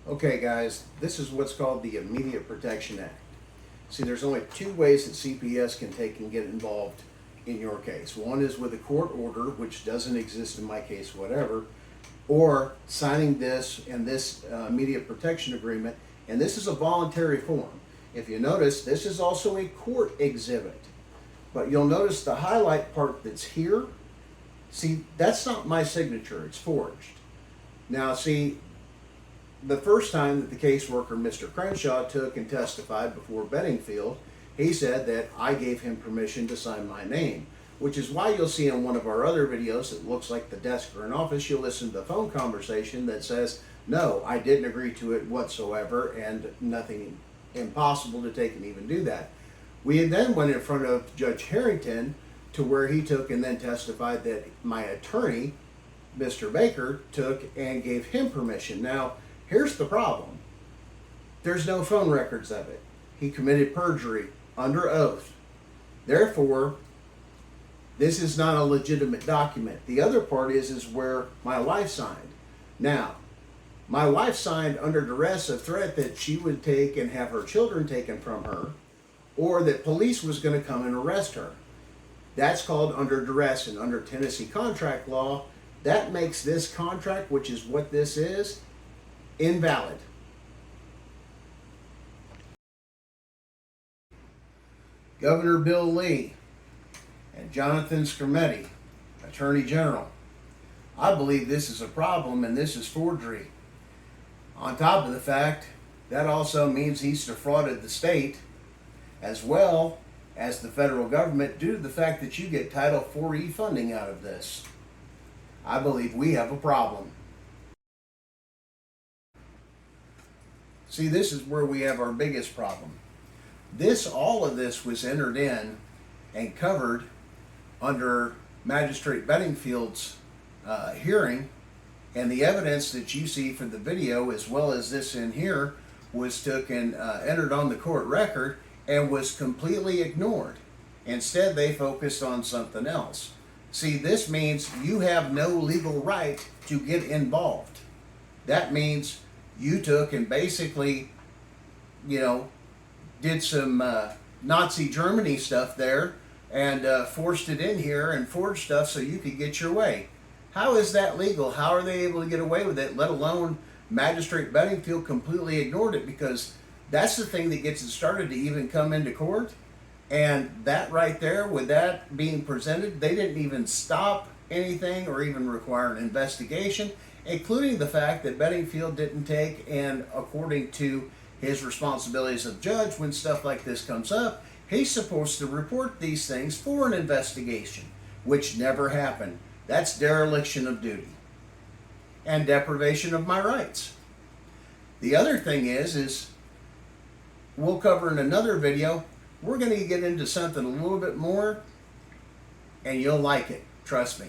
Okay guys, this is what's called the Immediate Protection Act. See, there's only two ways that CPS can take and get involved in your case. One is with a court order, which doesn't exist in my case, whatever, or signing this and this immediate protection agreement, and this is a voluntary form. If you notice, this is also a court exhibit, but you'll notice the highlight part that's here. See, that's not my signature, it's forged. Now see, the first time that the caseworker, Mr. Crenshaw, took and testified before Bedingfield, he said that I gave him permission to sign my name, which is why you'll see in one of our other videos, it looks like the desk or an office, you'll listen to the phone conversation that says, no, I didn't agree to it whatsoever, and nothing impossible to take and even do that. We then went in front of Judge Harrington to where he took and then testified that my attorney, Mr. Baker, took and gave him permission. Now, here's the problem. There's no phone records of it. He committed perjury under oath. Therefore, this is not a legitimate document. The other part is where my wife signed. Now, my wife signed under duress of threat that she would take and have her children taken from her, or that police was going to come and arrest her. That's called under duress, and under Tennessee contract law, that makes this contract, which is what this is, invalid. Governor Bill Lee and Jonathan Skrmetti, Attorney General, I believe this is a problem and this is forgery. On top of the fact, that also means he's defrauded the state as well as the federal government due to the fact that you get Title IV funding out of this. I believe we have a problem. See, this is where we have our biggest problem. All of this was entered in and covered under Magistrate Bedingfield's hearing, and the evidence that you see for the video as well as this in here was taken, entered on the court record and was completely ignored. Instead, they focused on something else. See, this means you have no legal right to get involved. That means you took and basically, did some Nazi Germany stuff there and forced it in here and forged stuff so you could get your way. How is that legal? How are they able to get away with it, let alone Magistrate Bedingfield completely ignored it? Because that's the thing that gets it started to even come into court. And that right there, with that being presented, they didn't even stop anything or even require an investigation, including the fact that Bedingfield didn't take and, according to his responsibilities of judge, when stuff like this comes up, he's supposed to report these things for an investigation, which never happened. That's dereliction of duty and deprivation of my rights. The other thing is we'll cover in another video, we're going to get into something a little bit more, and you'll like it, trust me.